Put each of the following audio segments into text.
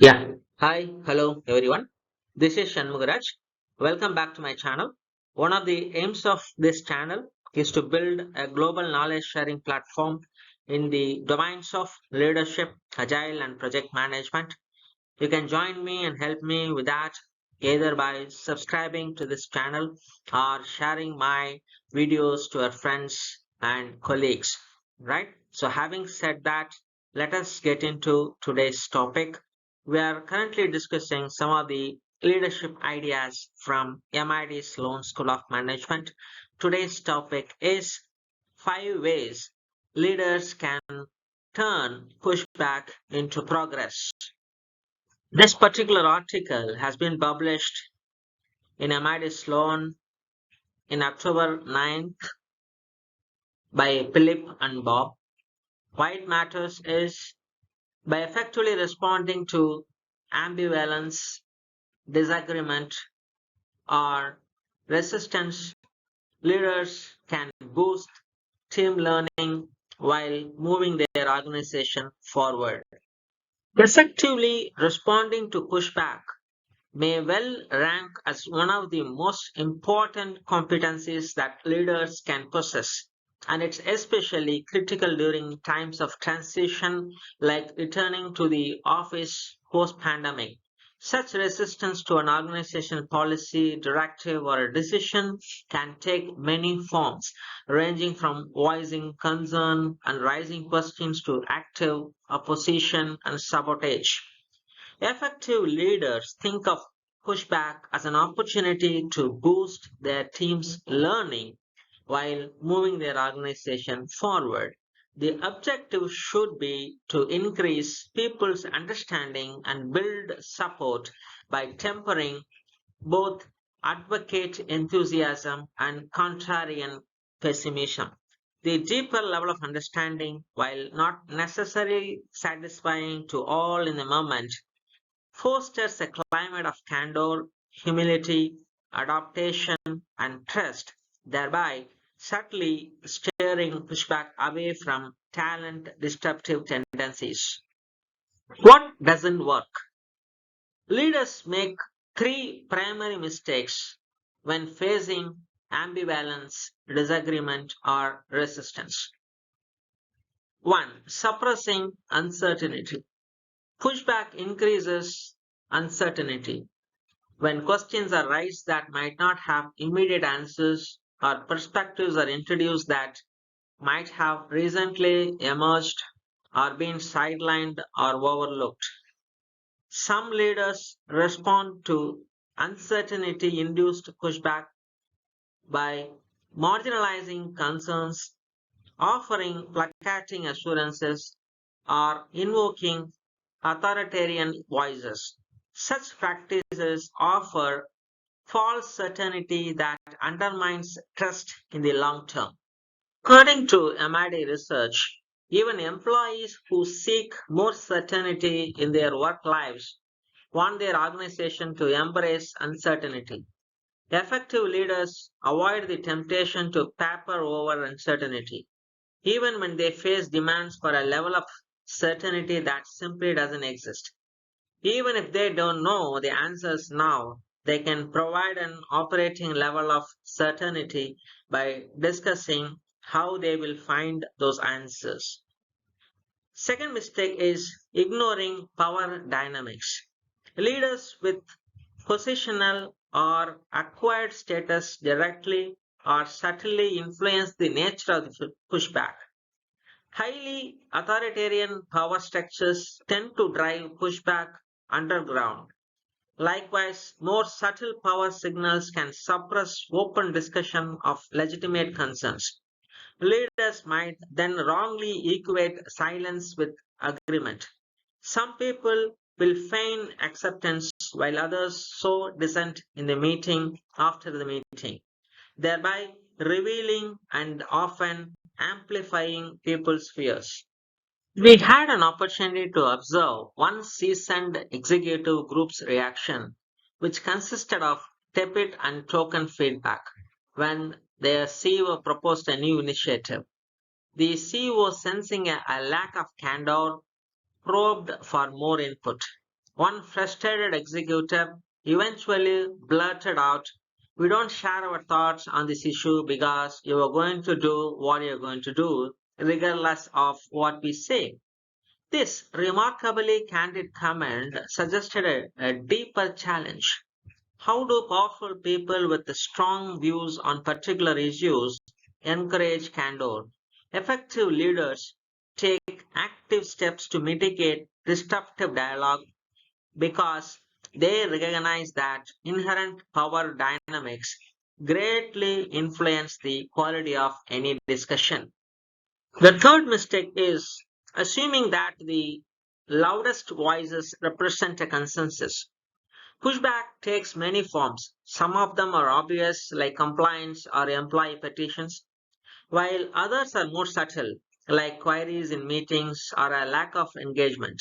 Yeah. Hi, hello everyone. This is Shanmugaraj. Welcome back to my channel. One of the aims of this channel is to build a global knowledge sharing platform in the domains of leadership, agile, and project management. You can join me and help me with that either by subscribing to this channel or sharing my videos to your friends and colleagues. Right? So, having said that, let us get into today's topic. We are currently discussing some of the leadership ideas from MIT Sloan School of Management. Today's topic is 5 ways leaders can turn pushback into progress. This particular article has been published in MIT Sloan in October 9th by Philip and Bob. Why it matters is by effectively responding to ambivalence, disagreement, or resistance, leaders can boost team learning while moving their organization forward. Effectively responding to pushback may well rank as one of the most important competencies that leaders can possess. And it's especially critical during times of transition, like returning to the office post pandemic. Such resistance to an organization policy, directive, or a decision can take many forms, ranging from voicing concern and raising questions to active opposition and sabotage. Effective leaders think of pushback as an opportunity to boost their team's learning while moving their organization forward. The objective should be to increase people's understanding and build support by tempering both advocate enthusiasm and contrarian pessimism. The deeper level of understanding, while not necessarily satisfying to all in the moment, fosters a climate of candor, humility, adaptation, and trust, thereby subtly steering pushback away from talent disruptive tendencies. What doesn't work? Leaders make three primary mistakes when facing ambivalence, disagreement, or resistance. 1. Suppressing uncertainty. Pushback increases uncertainty. When questions are raised that might not have immediate answers, or perspectives are introduced that might have recently emerged or been sidelined or overlooked. Some leaders respond to uncertainty induced pushback by marginalizing concerns, offering placating assurances, or invoking authoritarian voices. Such practices offer false certainty that undermines trust in the long term. According to MIT research, even employees who seek more certainty in their work lives want their organization to embrace uncertainty. Effective leaders avoid the temptation to paper over uncertainty, even when they face demands for a level of certainty that simply doesn't exist. Even if they don't know the answers now, they can provide an operating level of certainty by discussing how they will find those answers. Second mistake is ignoring power dynamics. Leaders with positional or acquired status directly or subtly influence the nature of the pushback. Highly authoritarian power structures tend to drive pushback underground. Likewise, more subtle power signals can suppress open discussion of legitimate concerns. Leaders might then wrongly equate silence with agreement. Some people will feign acceptance while others sow dissent in the meeting after the meeting, thereby revealing and often amplifying people's fears. We had an opportunity to observe one seasoned executive group's reaction, which consisted of tepid and token feedback when their CEO proposed a new initiative. The CEO, sensing a lack of candor, probed for more input. One frustrated executive eventually blurted out, "We don't share our thoughts on this issue because you are going to do what you're going to do, regardless of what we say." This remarkably candid comment suggested a deeper challenge. How do powerful people with strong views on particular issues encourage candor? Effective leaders take active steps to mitigate disruptive dialogue because they recognize that inherent power dynamics greatly influence the quality of any discussion. The third mistake is assuming that the loudest voices represent a consensus. Pushback takes many forms. Some of them are obvious, like compliance or employee petitions, while others are more subtle, like queries in meetings or a lack of engagement.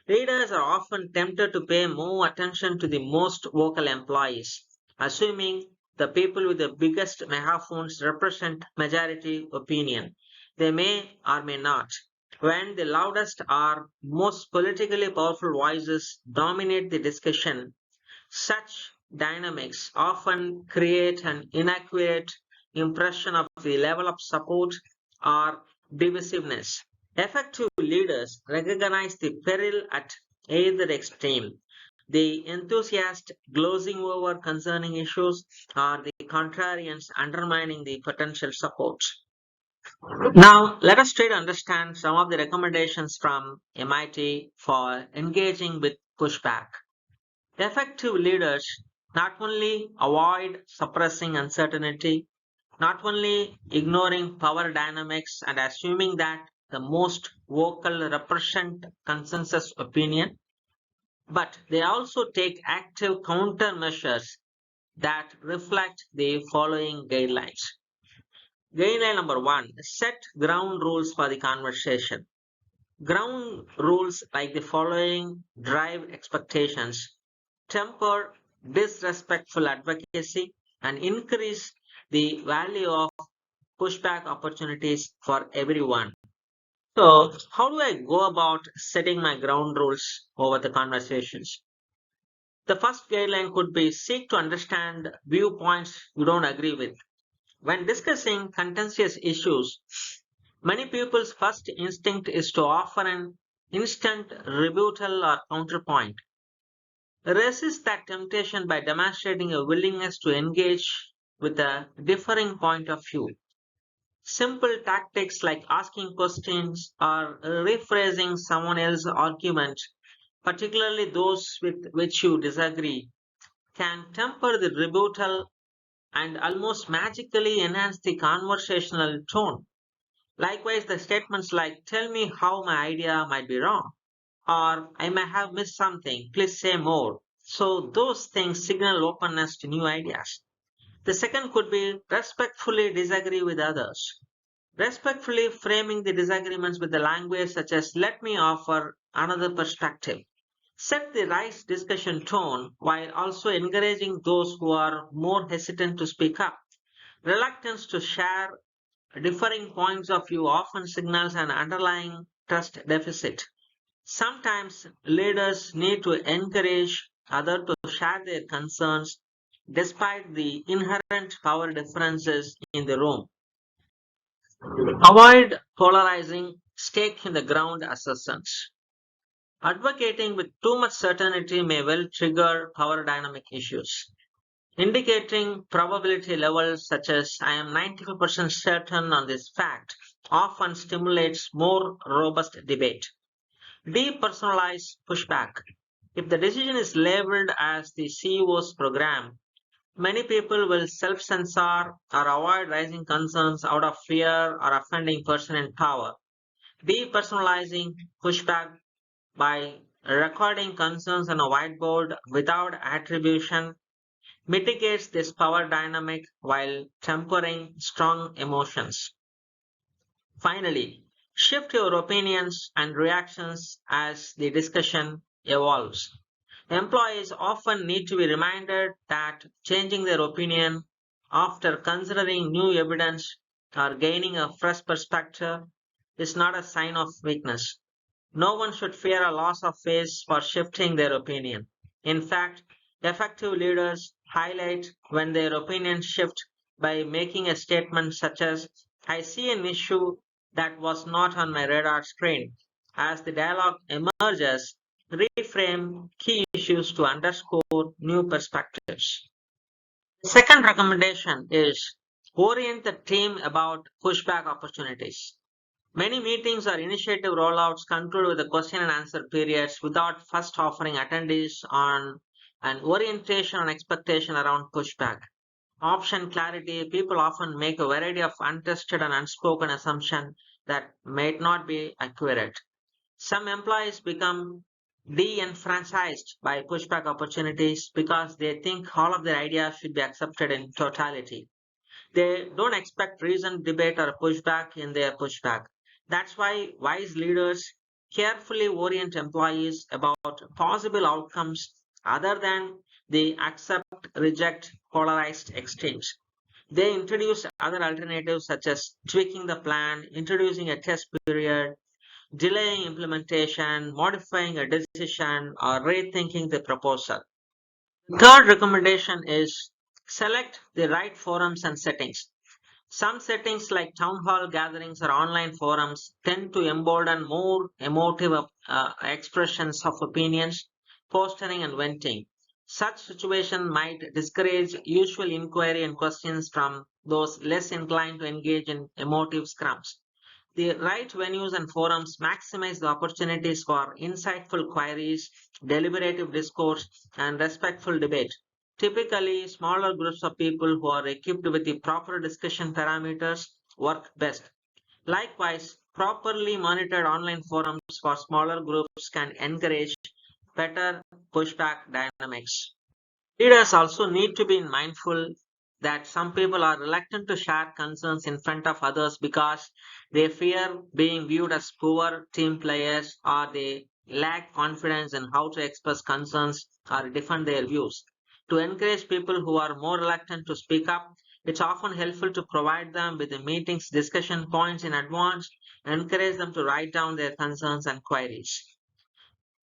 Readers are often tempted to pay more attention to the most vocal employees, assuming the people with the biggest megaphones represent majority opinion. They may or may not. When the loudest or most politically powerful voices dominate the discussion, such dynamics often create an inaccurate impression of the level of support or divisiveness. Effective leaders recognize the peril at either extreme. The enthusiast glozing over concerning issues or the contrarians undermining the potential support. Now, let us try to understand some of the recommendations from MIT for engaging with pushback. Effective leaders not only avoid suppressing uncertainty, not only ignoring power dynamics and assuming that the most vocal represent consensus opinion, but they also take active countermeasures that reflect the following guidelines. Guideline number one, set ground rules for the conversation. Ground rules like the following drive expectations, temper disrespectful advocacy, and increase the value of pushback opportunities for everyone. So, how do I go about setting my ground rules over the conversations? The first guideline could be seek to understand viewpoints you don't agree with. When discussing contentious issues, many people's first instinct is to offer an instant rebuttal or counterpoint. Resist that temptation by demonstrating a willingness to engage with a differing point of view. Simple tactics like asking questions or rephrasing someone else's argument, particularly those with which you disagree, can temper the rebuttal and almost magically enhance the conversational tone. Likewise, the statements like, "Tell me how my idea might be wrong," or "I may have missed something, please say more." So, those things signal openness to new ideas. The second could be respectfully disagree with others. Respectfully framing the disagreements with the language such as, "Let me offer another perspective." Set the right discussion tone while also encouraging those who are more hesitant to speak up. Reluctance to share differing points of view often signals an underlying trust deficit. Sometimes leaders need to encourage others to share their concerns despite the inherent power differences in the room. Avoid polarizing stake in the ground assertions. Advocating with too much certainty may well trigger power dynamic issues. Indicating probability levels such as "I am 95% certain on this fact" often stimulates more robust debate. Depersonalize pushback. If the decision is labeled as the CEO's program, many people will self censor or avoid raising concerns out of fear or offending person in power. Depersonalizing pushback by recording concerns on a whiteboard without attribution mitigates this power dynamic while tempering strong emotions. Finally, shift your opinions and reactions as the discussion evolves. Employees often need to be reminded that changing their opinion after considering new evidence or gaining a fresh perspective is not a sign of weakness. No one should fear a loss of face for shifting their opinion. In fact, effective leaders highlight when their opinions shift by making a statement such as, I see an issue that was not on my radar screen. As the dialogue emerges, reframe key issues to underscore new perspectives. The second recommendation is orient the team about pushback opportunities. Many meetings or initiative rollouts conclude with a question and answer periods without first offering attendees on an orientation and expectation around pushback. Option clarity, people often make a variety of untested and unspoken assumptions that may not be accurate. Some employees become de-enfranchised by pushback opportunities because they think all of their ideas should be accepted in totality. They don't expect reasoned debate or pushback in their pushback. That's why wise leaders carefully orient employees about possible outcomes other than the accept, reject, polarized extremes. They introduce other alternatives such as tweaking the plan, introducing a test period, delaying implementation, modifying a decision, or rethinking the proposal. Third recommendation is select the right forums and settings. Some settings like town hall gatherings or online forums tend to embolden more emotive expressions of opinions, posturing and venting. Such situation might discourage usual inquiry and questions from those less inclined to engage in emotive scrums. The right venues and forums maximize the opportunities for insightful queries, deliberative discourse, and respectful debate. Typically, smaller groups of people who are equipped with the proper discussion parameters work best. Likewise, properly monitored online forums for smaller groups can encourage better pushback dynamics. Leaders also need to be mindful that some people are reluctant to share concerns in front of others because they fear being viewed as poor team players or they lack confidence in how to express concerns or defend their views. To encourage people who are more reluctant to speak up, it's often helpful to provide them with the meeting's discussion points in advance and encourage them to write down their concerns and queries.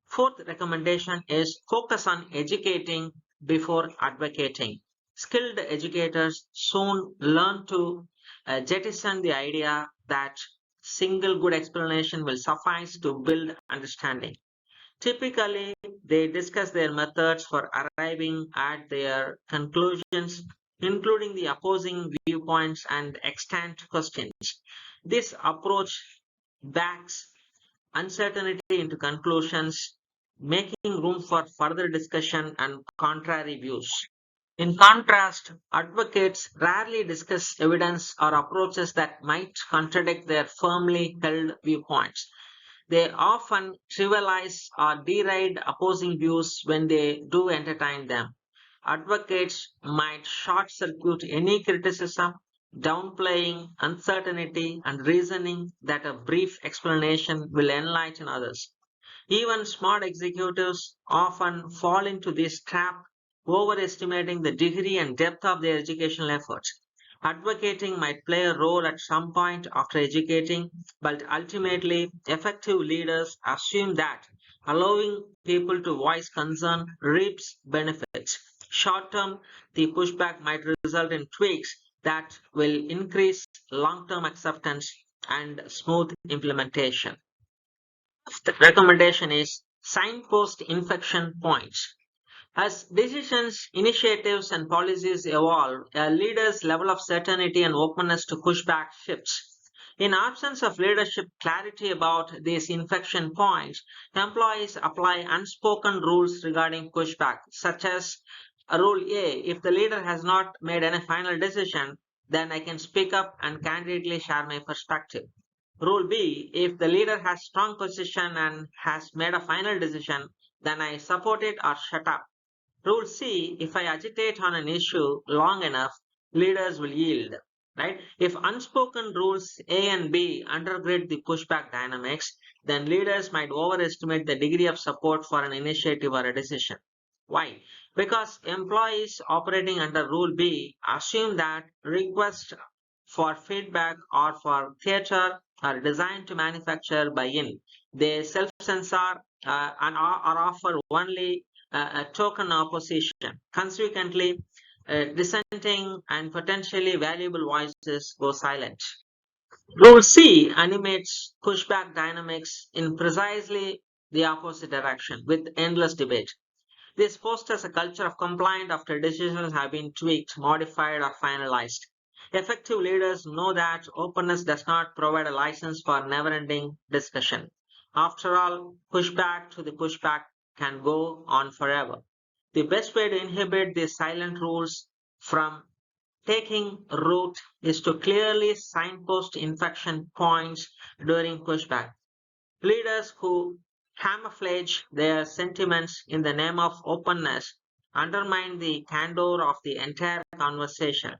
Fourth recommendation is focus on educating before advocating. Skilled educators soon learn to jettison the idea that single good explanation will suffice to build understanding. Typically, they discuss their methods for arriving at their conclusions, including the opposing viewpoints and extant questions. This approach backs uncertainty into conclusions, making room for further discussion and contrary views. In contrast, advocates rarely discuss evidence or approaches that might contradict their firmly held viewpoints. They often trivialize or deride opposing views when they do entertain them. Advocates might short circuit any criticism, downplaying uncertainty and reasoning that a brief explanation will enlighten others. Even smart executives often fall into this trap, overestimating the degree and depth of their educational efforts. Advocating might play a role at some point after educating, but ultimately, effective leaders assume that allowing people to voice concern reaps benefits. Short term, the pushback might result in tweaks that will increase long term acceptance and smooth implementation. The recommendation is signpost inflection points. As decisions, initiatives, and policies evolve, a leader's level of certainty and openness to pushback shifts. In absence of leadership clarity about these inflection points, employees apply unspoken rules regarding pushback, such as Rule A: if the leader has not made any final decision, then I can speak up and candidly share my perspective. Rule B: if the leader has strong position and has made a final decision, then I support it or shut up. Rule C: if I agitate on an issue long enough, leaders will yield. Right? If unspoken rules A and B undergird the pushback dynamics, then leaders might overestimate the degree of support for an initiative or a decision. Why? Because employees operating under Rule B assume that requests for feedback or for theater are designed to manufacture buy-in. They self-censor and are offer only a token opposition. Consequently, dissenting and potentially valuable voices go silent. Rule C animates pushback dynamics in precisely the opposite direction with endless debate. This fosters a culture of compliance after decisions have been tweaked, modified, or finalized. Effective leaders know that openness does not provide a license for never ending discussion. After all, pushback to the pushback can go on forever. The best way to inhibit these silent rules from taking root is to clearly signpost inflection points during pushback. Leaders who camouflage their sentiments in the name of openness undermine the candor of the entire conversation.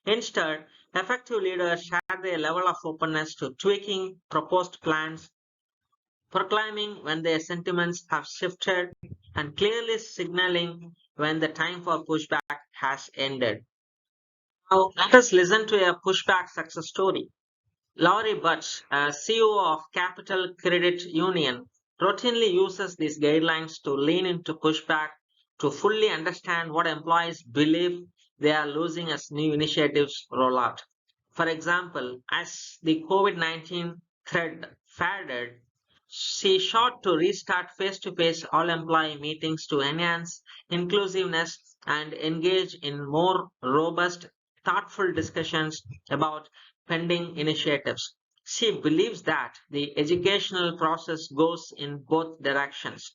Instead, effective leaders share their level of openness to tweaking proposed plans, proclaiming when their sentiments have shifted, and clearly signaling when the time for pushback has ended. Now, let us listen to a pushback success story. Laurie Butch, a CEO of Capital Credit Union, routinely uses these guidelines to lean into pushback to fully understand what employees believe they are losing as new initiatives roll out. For example, as the COVID-19 thread faded, she sought to restart face-to-face all-employee meetings to enhance inclusiveness and engage in more robust, thoughtful discussions about pending initiatives. She believes that the educational process goes in both directions,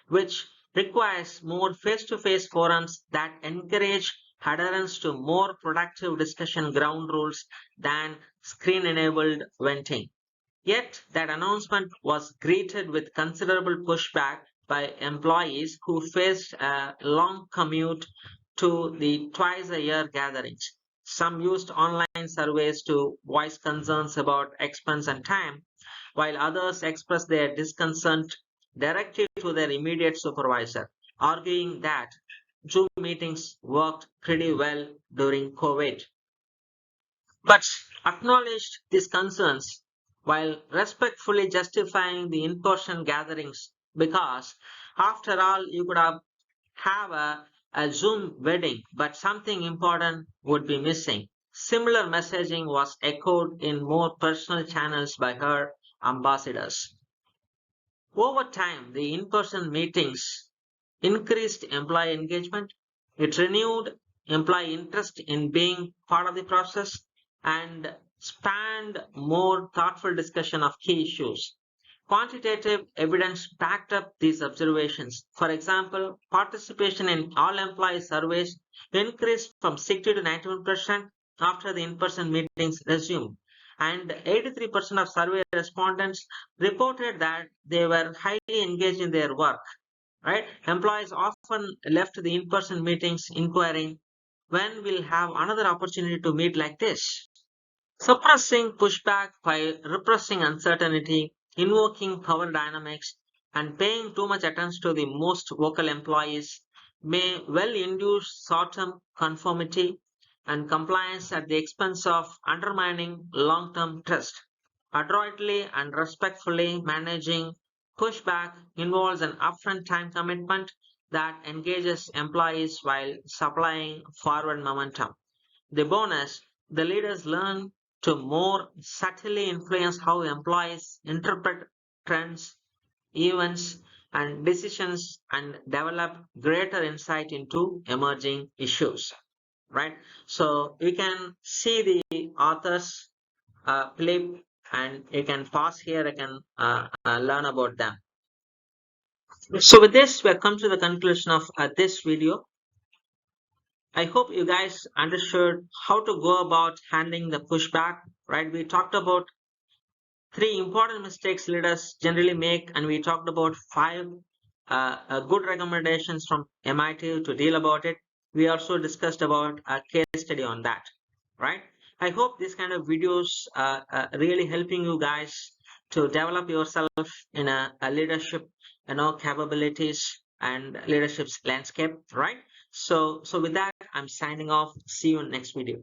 which requires more face-to-face forums that encourage adherence to more productive discussion ground rules than screen-enabled venting. Yet that announcement was greeted with considerable pushback by employees who faced a long commute to the twice a year gatherings. Some used online surveys to voice concerns about expense and time, while others expressed their discontent directly to their immediate supervisor, arguing that Zoom meetings worked pretty well during COVID, but acknowledged these concerns while respectfully justifying the in-person gatherings because after all you could have a Zoom wedding, but something important would be missing. Similar messaging was echoed in more personal channels by her ambassadors. Over time, the in-person meetings increased employee engagement. It renewed employee interest in being part of the process and spanned more thoughtful discussion of key issues. Quantitative evidence backed up these observations. For example, participation in all employee surveys increased from 60 to 91% after the in-person meetings resumed, and 83% of survey respondents reported that they were highly engaged in their work. Right? Employees often left the in-person meetings inquiring, when we'll have another opportunity to meet like this. Suppressing pushback by repressing uncertainty, invoking power dynamics, and paying too much attention to the most vocal employees may well induce short-term conformity and compliance at the expense of undermining long-term trust. Adroitly and respectfully managing pushback involves an upfront time commitment that engages employees while supplying forward momentum. The bonus, the leaders learn to more subtly influence how employees interpret trends, events, and decisions and develop greater insight into emerging issues. Right? So you can see the author's clip and you can pause here, you can learn about them. So with this, we have come to the conclusion of this video. I hope you guys understood how to go about handling the pushback, right? We talked about three important mistakes leaders generally make, and we talked about five good recommendations from MIT to deal about it. We also discussed about a case study on that, right? I hope this kind of videos really helping you guys to develop yourself in a leadership, capabilities and leadership's landscape, right? So with that, I'm signing off. See you in next video.